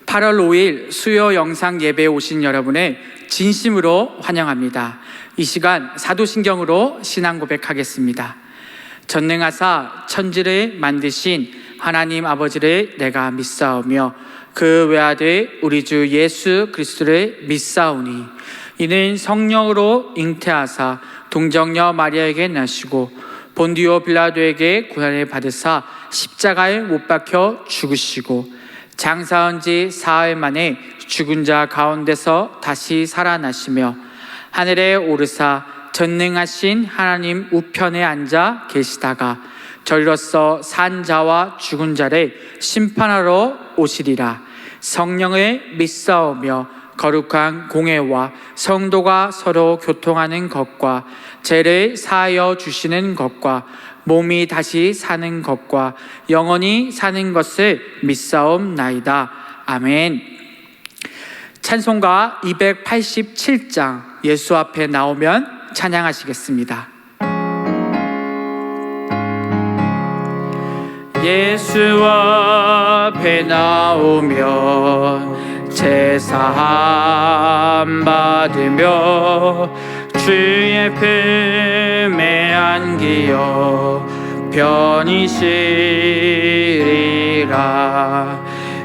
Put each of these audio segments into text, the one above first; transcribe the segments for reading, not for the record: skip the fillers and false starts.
8월 5일 수요 영상 예배에 오신 여러분을 진심으로 환영합니다. 이 시간 사도신경으로 신앙 고백하겠습니다. 전능하사 천지를 만드신 하나님 아버지를 내가 믿사오며 그 외아들 우리 주 예수 그리스도를 믿사오니 이는 성령으로 잉태하사 동정녀 마리아에게 나시고 본디오 빌라도에게 고난을 받으사 십자가에 못 박혀 죽으시고 장사한 지 사흘 만에 죽은 자 가운데서 다시 살아나시며 하늘에 오르사 전능하신 하나님 우편에 앉아 계시다가 저리로서 산 자와 죽은 자를 심판하러 오시리라. 성령을 믿사오며 거룩한 공회와 성도가 서로 교통하는 것과 죄를 사하여 주시는 것과 몸이 다시 사는 것과 영원히 사는 것을 믿사옵나이다. 아멘. 찬송가 287장 예수 앞에 나오면 찬양하시겠습니다. 예수 앞에 나오면 제사함 받으며 주의 품에 안기어 편히 쉬리라.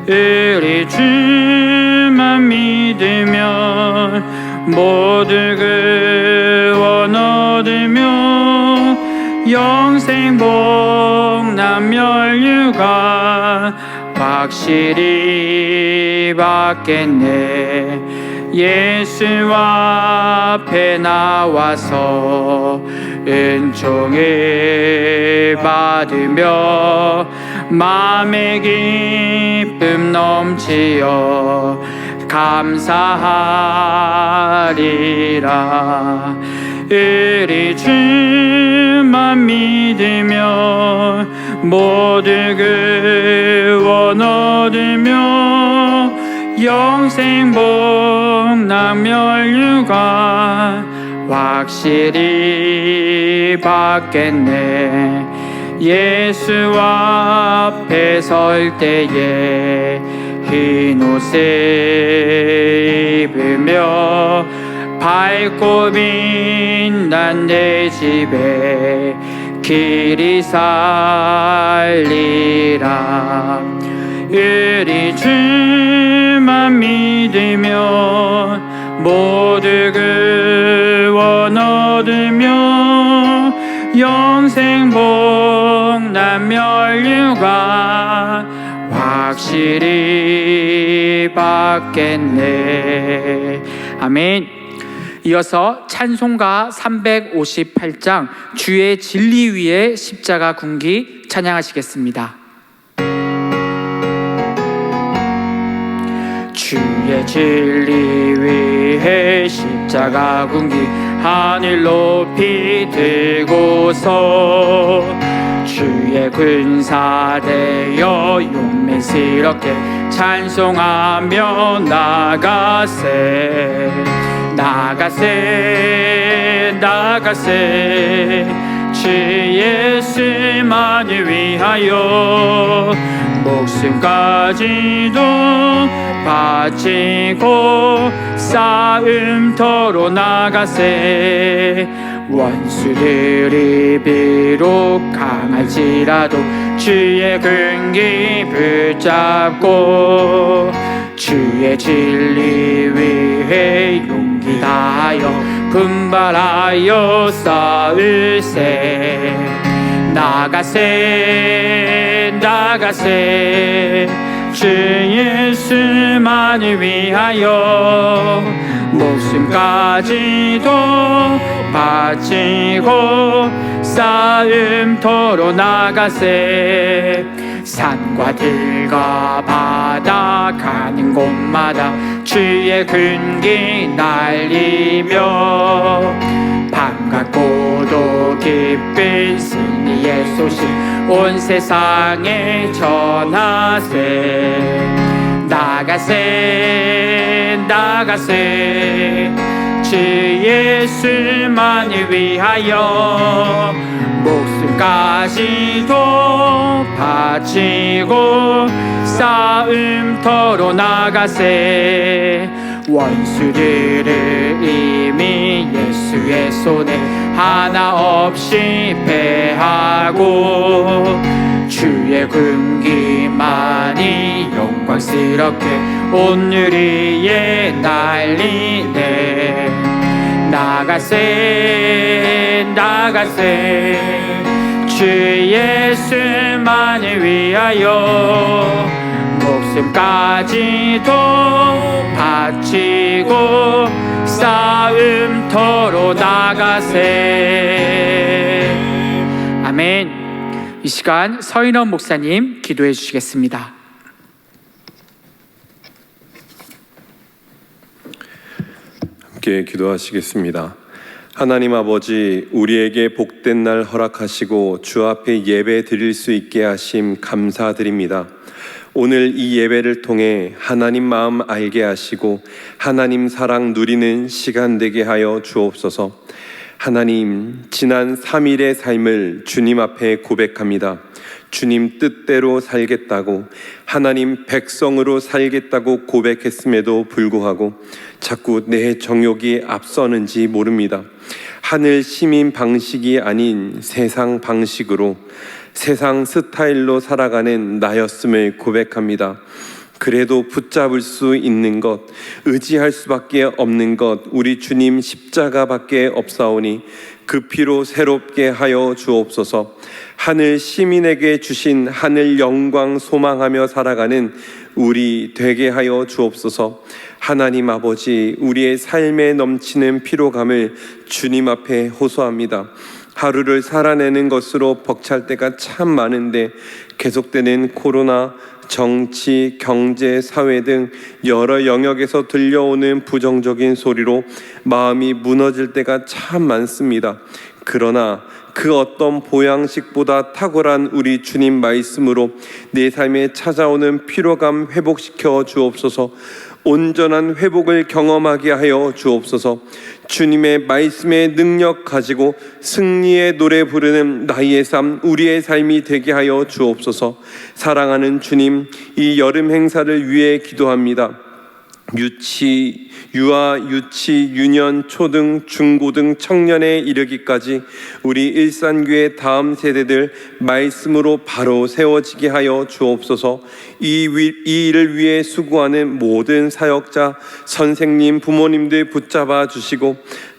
우리 주만 믿으면 모두 구원 얻으며 영생 복남 멸류관 확실히 받겠네. 예수 앞에 나와서 은총을 받으며 마음의 기쁨 넘치어 감사하리라. 우리 주만 믿으면 모두 구원 얻으며 영생 복남 멸류관 확실히 받겠네. 예수 앞에 설 때에 흰 옷을 입으며 밝고 빛난 내 집에 길이 살리라. 우리 주만 믿으면 모두 구원 얻으며 영생 복남 멸류관 확실히 받겠네. 아멘. 이어서 찬송가 358장 주의 진리 위에 십자가 군기 찬양하시겠습니다. 주의 진리 위에 십자가 군기 하늘 높이 들고서 주의 군사 되어 용맹스럽게 찬송하며 나가세. 나가세 나가세 주 예수만을 위하여 목숨까지도 바치고 싸움터로 나가세. 원수들이 비록 강할지라도 주의 군기 붙잡고 주의 진리 위해 용기 다하여 분발하여 싸울세. 나가세 나가세 주 예수만을 위하여 목숨까지도 바치고 싸움터로 나가세. 산과 들과 바다 가는 곳마다 주의 군기 날리며 반갑고도 기쁜 승리의 소식 온 세상에 전하세. 나가세 나가세 주 오직 예수만을 위하여 목숨까지도 바치고 싸움터로 나가세. 원수들을 이미 예수의 손에 하나 없이 패하고 주의 군기만이 영광스럽게 오늘 위에 날리네. 나가세 나가세 주 예수만을 위하여 목숨까지도 바치고 싸움터로 나가세. 아멘. 이 시간 서인원 목사님 기도해 주시겠습니다. 함께 기도하시겠습니다. 하나님 아버지, 우리에게 복된 날 허락하시고 주 앞에 예배 드릴 수 있게 하심 감사드립니다. 오늘 이 예배를 통해 하나님 마음 알게 하시고 하나님 사랑 누리는 시간 되게 하여 주옵소서. 하나님, 지난 3일의 삶을 주님 앞에 고백합니다. 주님 뜻대로 살겠다고, 하나님 백성으로 살겠다고 고백했음에도 불구하고 자꾸 내 정욕이 앞서는지 모릅니다. 하늘 시민 방식이 아닌 세상 방식으로, 세상 스타일로 살아가는 나였음을 고백합니다. 그래도 붙잡을 수 있는 것, 의지할 수밖에 없는 것, 우리 주님 십자가밖에 없사오니 그 피로 새롭게 하여 주옵소서. 하늘 시민에게 주신 하늘 영광 소망하며 살아가는 우리 되게 하여 주옵소서. 하나님 아버지, 우리의 삶에 넘치는 피로감을 주님 앞에 호소합니다. 하루를 살아내는 것으로 벅찰 때가 참 많은데 계속되는 코로나, 정치, 경제, 사회 등 여러 영역에서 들려오는 부정적인 소리로 마음이 무너질 때가 참 많습니다. 그러나 그 어떤 보양식보다 탁월한 우리 주님 말씀으로 내 삶에 찾아오는 피로감 회복시켜 주옵소서. 온전한 회복을 경험하게 하여 주옵소서. 주님의 말씀의 능력 가지고 승리의 노래 부르는 나의 삶, 우리의 삶이 되게 하여 주옵소서. 사랑하는 주님, 이 여름 행사를 위해 기도합니다. 유아, 유치, 유년, 초등, 중고등, 청년에 이르기까지 우리 일산교회 다음 세대들 말씀으로 바로 세워지게 하여 주옵소서. 이 일을 위해 수고하는 모든 사역자, 선생님, 부모님들 붙잡아 주시고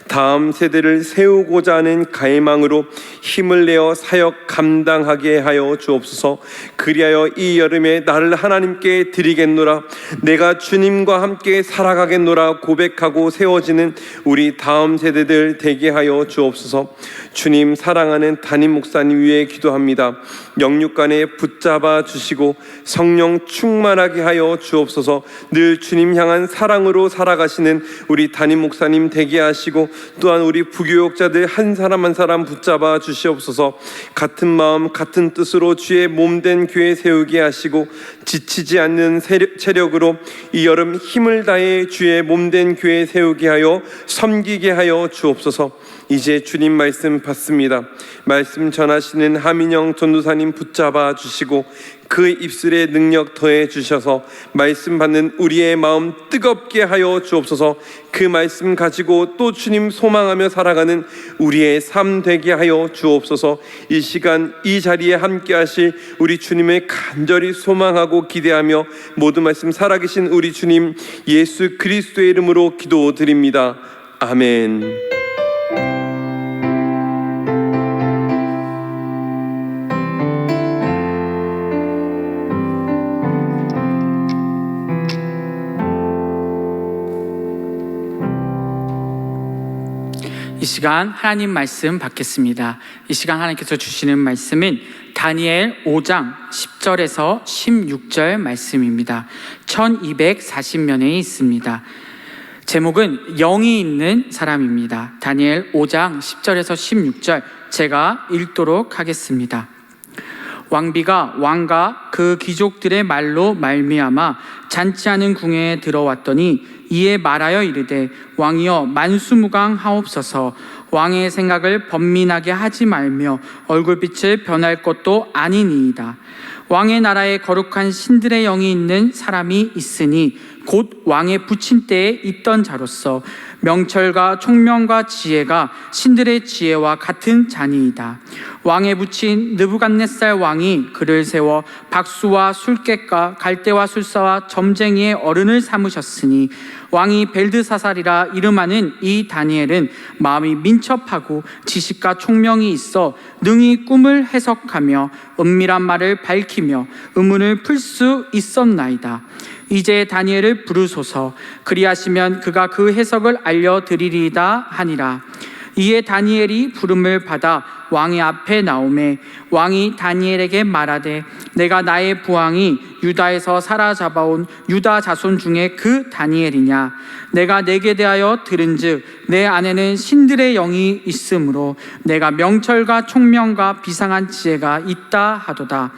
다음 세대를 세우고자 하는 갈망으로 힘을 내어 사역 감당하게 하여 주옵소서. 그리하여 이 여름에 나를 하나님께 드리겠노라, 내가 주님과 함께 살아가겠노라 고백하고 세워지는 우리 다음 세대들 되게 하여 주옵소서. 주님, 사랑하는 담임 목사님 위해 기도합니다. 영육간에 붙잡아 주시고 성령 충만하게 하여 주옵소서. 늘 주님 향한 사랑으로 살아가시는 우리 담임 목사님 되게 하시고 또한 우리 부교육자들 한 사람 한 사람 붙잡아 주시옵소서. 같은 마음 같은 뜻으로 주의 몸된 교회 세우게 하시고 지치지 않는 체력으로 이 여름 힘을 다해 주의 몸된 교회 세우게 하여 섬기게 하여 주옵소서. 이제 주님 말씀 받습니다. 말씀 전하시는 하민영 전도사님 붙잡아 주시고 그 입술에 능력 더해 주셔서 말씀 받는 우리의 마음 뜨겁게 하여 주옵소서. 그 말씀 가지고 또 주님 소망하며 살아가는 우리의 삶 되게 하여 주옵소서. 이 시간 이 자리에 함께 하실 우리 주님을 간절히 소망하고 기대하며 모든 말씀 살아계신 우리 주님 예수 그리스도의 이름으로 기도드립니다. 아멘. 이 시간 하나님 말씀 받겠습니다. 이 시간 하나님께서 주시는 말씀은 다니엘 5장 10절에서 16절 말씀입니다. 1240면에 있습니다. 제목은 영이 있는 사람입니다. 다니엘 5장 10절에서 16절 제가 읽도록 하겠습니다. 왕비가 왕과 그 귀족들의 말로 말미암아 잔치하는 궁에 들어왔더니 이에 말하여 이르되 왕이여 만수무강하옵소서. 왕의 생각을 번민하게 하지 말며 얼굴빛을 변할 것도 아니니이다. 왕의 나라에 거룩한 신들의 영이 있는 사람이 있으니 곧 왕의 부친 때에 있던 자로서 명철과 총명과 지혜가 신들의 지혜와 같은 자니이다. 왕의 부친 느부갓네살 왕이 그를 세워 박수와 술객과 갈대와 술사와 점쟁이의 어른을 삼으셨으니 왕이 벨드사살이라 이름하는 이 다니엘은 마음이 민첩하고 지식과 총명이 있어 능히 꿈을 해석하며 은밀한 말을 밝히며 의문을 풀 수 있었나이다. 이제 다니엘을 부르소서. 그리하시면 그가 그 해석을 알려드리리이다 하니라. 이에 다니엘이 부름을 받아 왕의 앞에 나오매 왕이 다니엘에게 말하되 내가 나의 부왕이 유다에서 사로잡아온 유다 자손 중에 그 다니엘이냐. 내가 내게 대하여 들은즉 내 안에는 신들의 영이 있으므로 내가 명철과 총명과 비상한 지혜가 있다 하도다.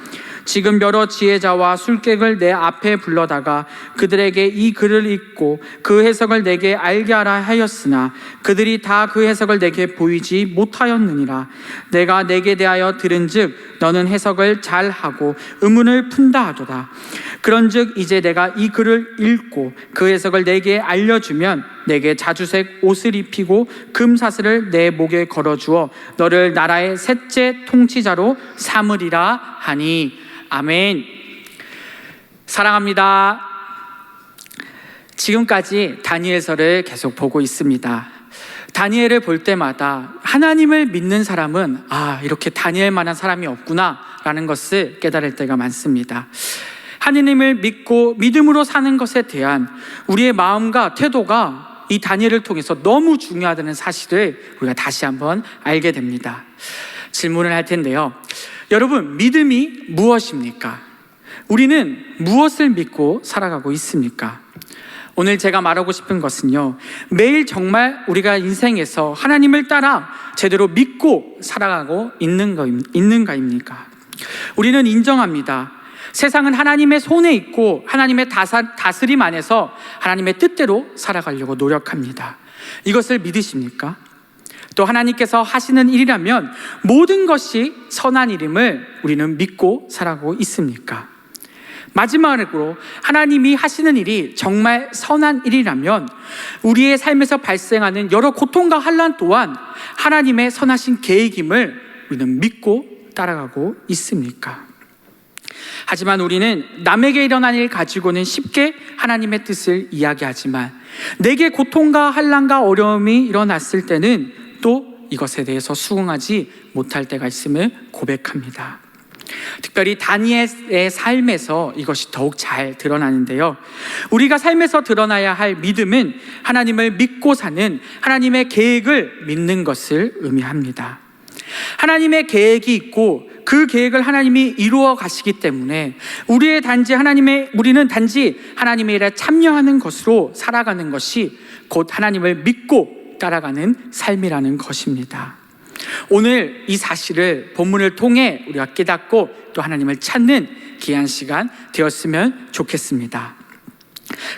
지금 여러 지혜자와 술객을 내 앞에 불러다가 그들에게 이 글을 읽고 그 해석을 내게 알게 하라 하였으나 그들이 다 그 해석을 내게 보이지 못하였느니라. 내가 내게 대하여 들은즉 너는 해석을 잘하고 의문을 푼다 하도다. 그런즉 이제 내가 이 글을 읽고 그 해석을 내게 알려주면 내게 자주색 옷을 입히고 금사슬을 내 목에 걸어주어 너를 나라의 셋째 통치자로 삼으리라 하니. 아멘. 사랑합니다. 지금까지 다니엘서를 계속 보고 있습니다. 다니엘을 볼 때마다 하나님을 믿는 사람은 이렇게 다니엘만한 사람이 없구나 라는 것을 깨달을 때가 많습니다. 하나님을 믿고 믿음으로 사는 것에 대한 우리의 마음과 태도가 이 다니엘을 통해서 너무 중요하다는 사실을 우리가 다시 한번 알게 됩니다. 질문을 할 텐데요. 여러분, 믿음이 무엇입니까? 우리는 무엇을 믿고 살아가고 있습니까? 오늘 제가 말하고 싶은 것은요, 매일 정말 우리가 인생에서 하나님을 따라 제대로 믿고 살아가고 있는가입니까? 우리는 인정합니다. 세상은 하나님의 손에 있고 하나님의 다스림 안에서 하나님의 뜻대로 살아가려고 노력합니다. 이것을 믿으십니까? 또 하나님께서 하시는 일이라면 모든 것이 선한 일임을 우리는 믿고 살아가고 있습니까? 마지막으로 하나님이 하시는 일이 정말 선한 일이라면 우리의 삶에서 발생하는 여러 고통과 환난 또한 하나님의 선하신 계획임을 우리는 믿고 따라가고 있습니까? 하지만 우리는 남에게 일어난 일 가지고는 쉽게 하나님의 뜻을 이야기하지만 내게 고통과 환난과 어려움이 일어났을 때는 또 이것에 대해서 수긍하지 못할 때가 있음을 고백합니다. 특별히 다니엘의 삶에서 이것이 더욱 잘 드러나는데요. 우리가 삶에서 드러나야 할 믿음은 하나님을 믿고 사는 하나님의 계획을 믿는 것을 의미합니다. 하나님의 계획이 있고 그 계획을 하나님이 이루어 가시기 때문에 우리는 단지 하나님의 일에 참여하는 것으로 살아가는 것이 곧 하나님을 믿고 따라가는 삶이라는 것입니다. 오늘 이 사실을 본문을 통해 우리가 깨닫고 또 하나님을 찾는 귀한 시간 되었으면 좋겠습니다.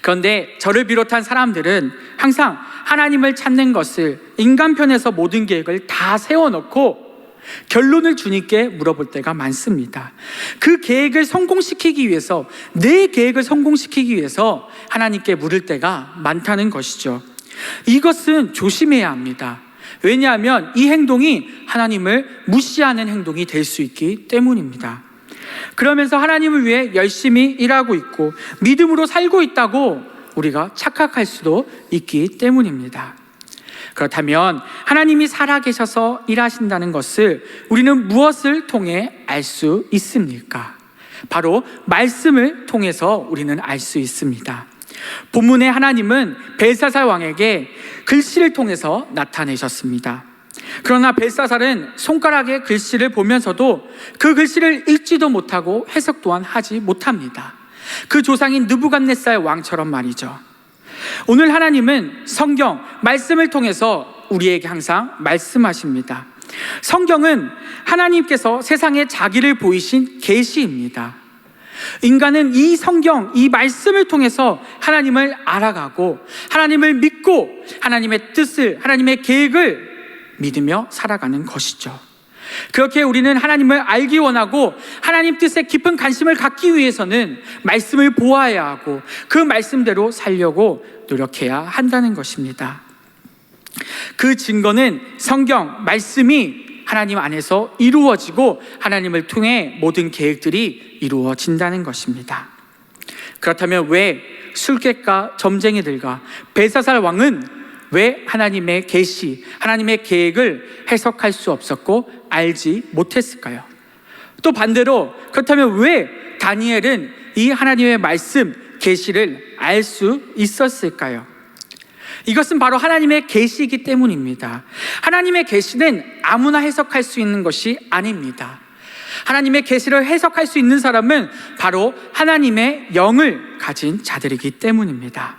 그런데 저를 비롯한 사람들은 항상 하나님을 찾는 것을 인간 편에서 모든 계획을 다 세워놓고 결론을 주님께 물어볼 때가 많습니다. 그 계획을 성공시키기 위해서, 내 계획을 성공시키기 위해서 하나님께 물을 때가 많다는 것이죠. 이것은 조심해야 합니다. 왜냐하면 이 행동이 하나님을 무시하는 행동이 될 수 있기 때문입니다. 그러면서 하나님을 위해 열심히 일하고 있고 믿음으로 살고 있다고 우리가 착각할 수도 있기 때문입니다. 그렇다면 하나님이 살아계셔서 일하신다는 것을 우리는 무엇을 통해 알 수 있습니까? 바로 말씀을 통해서 우리는 알 수 있습니다. 본문의 하나님은 벨사살 왕에게 글씨를 통해서 나타내셨습니다. 그러나 벨사살은 손가락에 글씨를 보면서도 그 글씨를 읽지도 못하고 해석 또한 하지 못합니다. 그 조상인 느부갓네살 왕처럼 말이죠. 오늘 하나님은 성경 말씀을 통해서 우리에게 항상 말씀하십니다. 성경은 하나님께서 세상에 자기를 보이신 계시입니다. 인간은 이 성경, 이 말씀을 통해서 하나님을 알아가고 하나님을 믿고 하나님의 뜻을, 하나님의 계획을 믿으며 살아가는 것이죠. 그렇게 우리는 하나님을 알기 원하고 하나님 뜻에 깊은 관심을 갖기 위해서는 말씀을 보아야 하고 그 말씀대로 살려고 노력해야 한다는 것입니다. 그 증거는 성경, 말씀이 하나님 안에서 이루어지고 하나님을 통해 모든 계획들이 이루어진다는 것입니다. 그렇다면 왜 술객과 점쟁이들과 벨사살 왕은 왜 하나님의 계시, 하나님의 계획을 해석할 수 없었고 알지 못했을까요? 또 반대로 그렇다면 왜 다니엘은 이 하나님의 말씀, 계시를 알 수 있었을까요? 이것은 바로 하나님의 계시이기 때문입니다. 하나님의 계시는 아무나 해석할 수 있는 것이 아닙니다. 하나님의 계시를 해석할 수 있는 사람은 바로 하나님의 영을 가진 자들이기 때문입니다.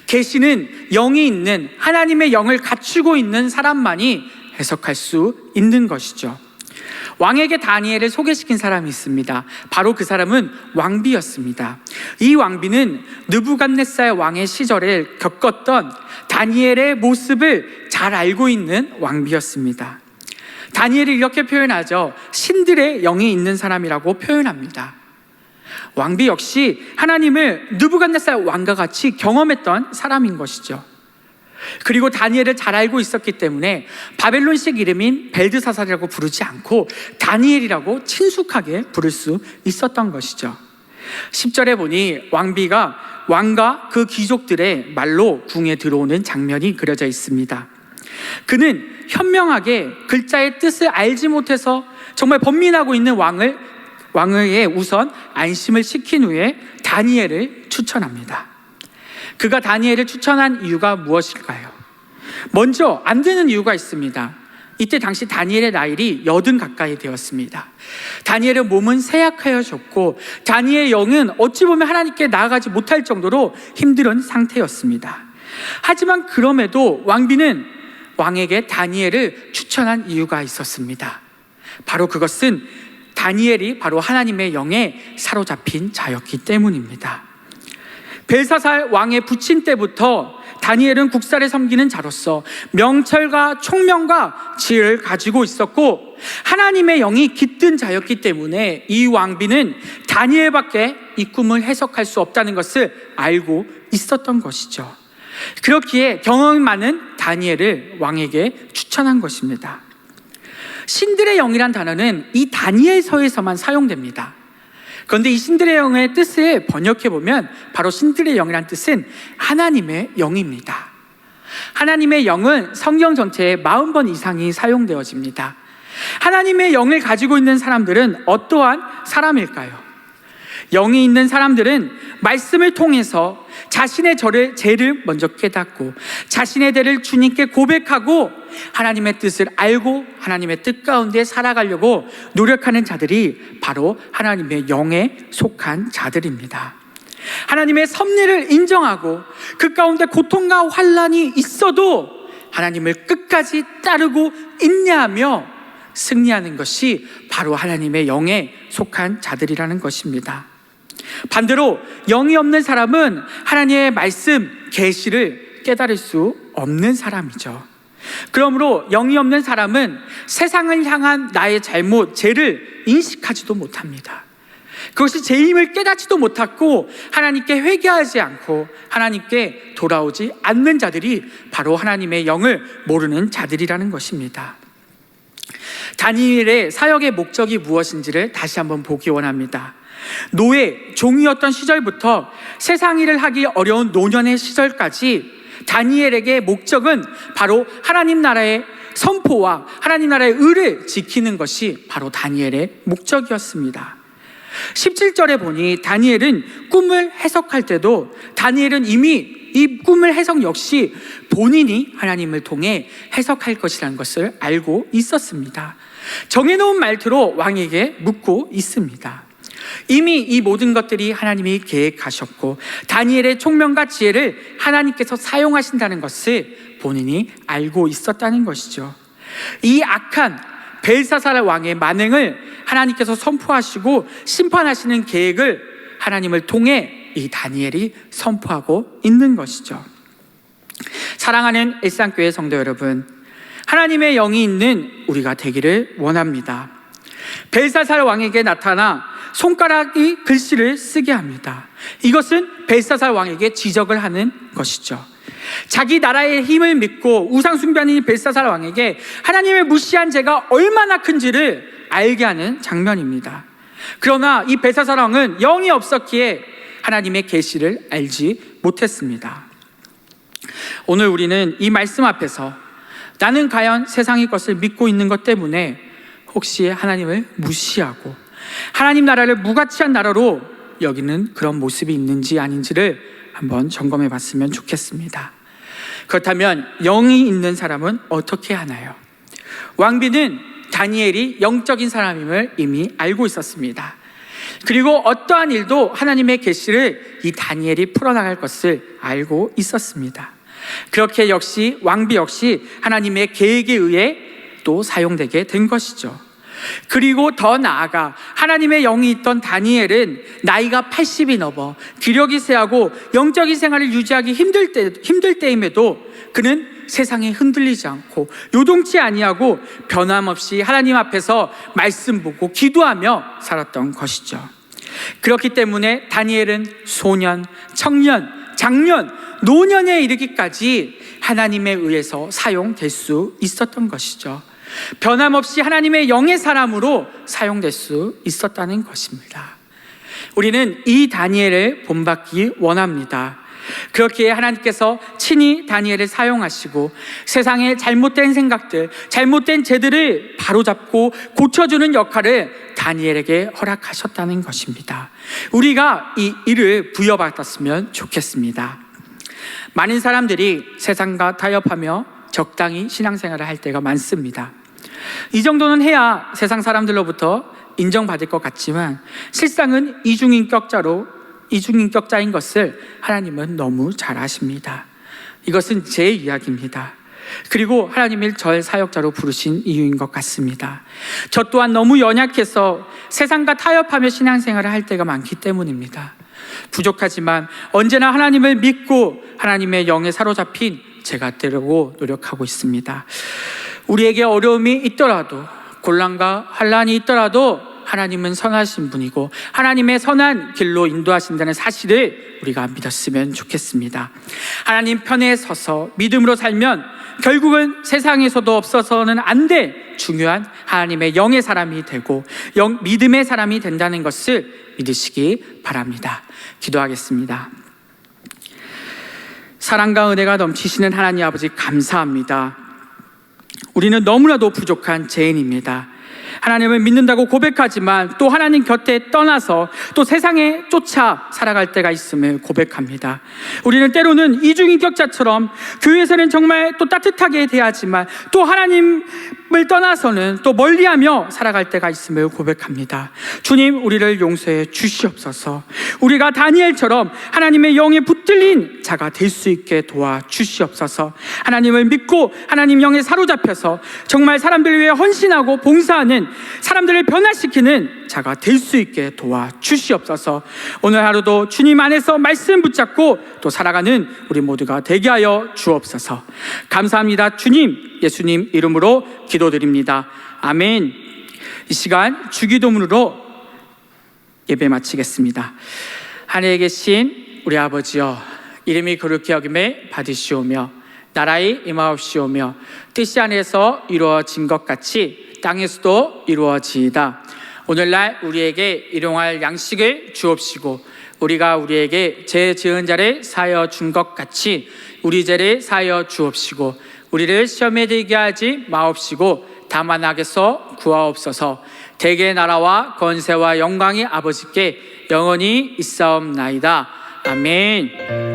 계시는 영이 있는, 하나님의 영을 갖추고 있는 사람만이 해석할 수 있는 것이죠. 왕에게 다니엘을 소개시킨 사람이 있습니다. 바로 그 사람은 왕비였습니다. 이 왕비는 느부갓네살 왕의 시절에 겪었던 다니엘의 모습을 잘 알고 있는 왕비였습니다. 다니엘이 이렇게 표현하죠. 신들의 영이 있는 사람이라고 표현합니다. 왕비 역시 하나님을 느부갓네살 왕과 같이 경험했던 사람인 것이죠. 그리고 다니엘을 잘 알고 있었기 때문에 바벨론식 이름인 벨드사살이라고 부르지 않고 다니엘이라고 친숙하게 부를 수 있었던 것이죠. 10절에 보니 왕비가 왕과 그 귀족들의 말로 궁에 들어오는 장면이 그려져 있습니다. 그는 현명하게 글자의 뜻을 알지 못해서 정말 번민하고 있는 왕을 우선 안심을 시킨 후에 다니엘을 추천합니다. 그가 다니엘을 추천한 이유가 무엇일까요? 먼저 안 되는 이유가 있습니다. 이때 당시 다니엘의 나이이 80 가까이 되었습니다. 다니엘의 몸은 쇠약하여졌고 다니엘의 영은 어찌 보면 하나님께 나아가지 못할 정도로 힘든 상태였습니다. 하지만 그럼에도 왕비는 왕에게 다니엘을 추천한 이유가 있었습니다. 바로 그것은 다니엘이 바로 하나님의 영에 사로잡힌 자였기 때문입니다. 벨사살 왕의 부친 때부터 다니엘은 국사를 섬기는 자로서 명철과 총명과 지혜를 가지고 있었고 하나님의 영이 깃든 자였기 때문에 이 왕비는 다니엘밖에 이 꿈을 해석할 수 없다는 것을 알고 있었던 것이죠. 그렇기에 경험이 많은 다니엘을 왕에게 추천한 것입니다. 신들의 영이란 단어는 이 다니엘서에서만 사용됩니다. 그런데 이 신들의 영의 뜻을 번역해보면 바로 신들의 영이란 뜻은 하나님의 영입니다. 하나님의 영은 성경 전체에 40번 이상이 사용되어집니다. 하나님의 영을 가지고 있는 사람들은 어떠한 사람일까요? 영이 있는 사람들은 말씀을 통해서 자신의 죄를 먼저 깨닫고 자신의 죄를 주님께 고백하고 하나님의 뜻을 알고 하나님의 뜻 가운데 살아가려고 노력하는 자들이 바로 하나님의 영에 속한 자들입니다. 하나님의 섭리를 인정하고 그 가운데 고통과 환난이 있어도 하나님을 끝까지 따르고 인내하며 승리하는 것이 바로 하나님의 영에 속한 자들이라는 것입니다. 반대로 영이 없는 사람은 하나님의 말씀, 계시를 깨달을 수 없는 사람이죠. 그러므로 영이 없는 사람은 세상을 향한 나의 잘못, 죄를 인식하지도 못합니다. 그것이 죄임을 깨닫지도 못하고 하나님께 회개하지 않고 하나님께 돌아오지 않는 자들이 바로 하나님의 영을 모르는 자들이라는 것입니다. 다니엘의 사역의 목적이 무엇인지를 다시 한번 보기 원합니다. 노예, 종이었던 시절부터 세상 일을 하기 어려운 노년의 시절까지 다니엘에게 목적은 바로 하나님 나라의 선포와 하나님 나라의 의를 지키는 것이 바로 다니엘의 목적이었습니다. 17절에 보니 다니엘은 꿈을 해석할 때도 다니엘은 이미 이 꿈을 해석 역시 본인이 하나님을 통해 해석할 것이라는 것을 알고 있었습니다. 정해놓은 말투로 왕에게 묻고 있습니다. 이미 이 모든 것들이 하나님이 계획하셨고 다니엘의 총명과 지혜를 하나님께서 사용하신다는 것을 본인이 알고 있었다는 것이죠. 이 악한 벨사살 왕의 만행을 하나님께서 선포하시고 심판하시는 계획을 하나님을 통해 이 다니엘이 선포하고 있는 것이죠. 사랑하는 일상교회 성도 여러분, 하나님의 영이 있는 우리가 되기를 원합니다. 벨사살 왕에게 나타나 손가락이 글씨를 쓰게 합니다. 이것은 벨사살 왕에게 지적을 하는 것이죠. 자기 나라의 힘을 믿고 우상숭배하는 벨사살 왕에게 하나님의 무시한 죄가 얼마나 큰지를 알게 하는 장면입니다. 그러나 이 벨사살 왕은 영이 없었기에 하나님의 계시를 알지 못했습니다. 오늘 우리는 이 말씀 앞에서 나는 과연 세상의 것을 믿고 있는 것 때문에 혹시 하나님을 무시하고 하나님 나라를 무가치한 나라로 여기는 그런 모습이 있는지 아닌지를 한번 점검해 봤으면 좋겠습니다. 그렇다면 영이 있는 사람은 어떻게 하나요? 왕비는 다니엘이 영적인 사람임을 이미 알고 있었습니다. 그리고 어떠한 일도 하나님의 계시를 이 다니엘이 풀어나갈 것을 알고 있었습니다. 그렇게 역시 왕비 역시 하나님의 계획에 의해 또 사용되게 된 것이죠. 그리고 더 나아가 하나님의 영이 있던 다니엘은 나이가 80이 넘어 기력이 쇠하고 영적인 생활을 유지하기 힘들 때임에도 그는 세상에 흔들리지 않고 요동치 아니하고 변함없이 하나님 앞에서 말씀 보고 기도하며 살았던 것이죠. 그렇기 때문에 다니엘은 소년, 청년, 장년, 노년에 이르기까지 하나님에 의해서 사용될 수 있었던 것이죠. 변함없이 하나님의 영의 사람으로 사용될 수 있었다는 것입니다. 우리는 이 다니엘을 본받기 원합니다. 그렇기에 하나님께서 친히 다니엘을 사용하시고 세상의 잘못된 생각들, 잘못된 죄들을 바로잡고 고쳐주는 역할을 다니엘에게 허락하셨다는 것입니다. 우리가 이 일을 부여받았으면 좋겠습니다. 많은 사람들이 세상과 타협하며 적당히 신앙생활을 할 때가 많습니다. 이 정도는 해야 세상 사람들로부터 인정받을 것 같지만 실상은 이중인격자인 것을 하나님은 너무 잘 아십니다. 이것은 제 이야기입니다. 그리고 하나님이 절 사역자로 부르신 이유인 것 같습니다. 저 또한 너무 연약해서 세상과 타협하며 신앙생활을 할 때가 많기 때문입니다. 부족하지만 언제나 하나님을 믿고 하나님의 영에 사로잡힌 제가 되려고 노력하고 있습니다. 우리에게 어려움이 있더라도 곤란과 환란이 있더라도 하나님은 선하신 분이고 하나님의 선한 길로 인도하신다는 사실을 우리가 믿었으면 좋겠습니다. 하나님 편에 서서 믿음으로 살면 결국은 세상에서도 없어서는 안 될 중요한 하나님의 영의 사람이 되고 믿음의 사람이 된다는 것을 믿으시기 바랍니다. 기도하겠습니다. 사랑과 은혜가 넘치시는 하나님 아버지 감사합니다. 우리는 너무나도 부족한 죄인입니다. 하나님을 믿는다고 고백하지만 또 하나님 곁에 떠나서 또 세상에 쫓아 살아갈 때가 있음을 고백합니다. 우리는 때로는 이중인격자처럼 교회에서는 정말 또 따뜻하게 대하지만 또 하나님을 떠나서는 또 멀리하며 살아갈 때가 있음을 고백합니다. 주님, 우리를 용서해 주시옵소서. 우리가 다니엘처럼 하나님의 영에 붙들린 자가 될 수 있게 도와 주시옵소서. 하나님을 믿고 하나님 영에 사로잡혀서 정말 사람들을 위해 헌신하고 봉사하는 사람들을 변화시키는 자가 될 수 있게 도와 주시옵소서. 오늘 하루도 주님 안에서 말씀 붙잡고 또 살아가는 우리 모두가 되게 하여 주옵소서. 감사합니다. 주님, 예수님 이름으로 기도드립니다. 아멘. 이 시간 주기도문으로 예배 마치겠습니다. 하늘에 계신 우리 아버지여, 이름이 거룩히 여김에 받으시오며 나라의 임하옵시오며 뜻이 하늘에서 이루어진 것 같이 땅에서도 이루어지이다. 오늘날 우리에게 일용할 양식을 주옵시고 우리가 우리에게 죄 지은 자를 사하여 준 것 같이 우리 죄를 사하여 주옵시고 우리를 시험에 들게 하지 마옵시고 다만 악에서 구하옵소서. 대개의 나라와 권세와 영광이 아버지께 영원히 있사옵나이다. 아멘.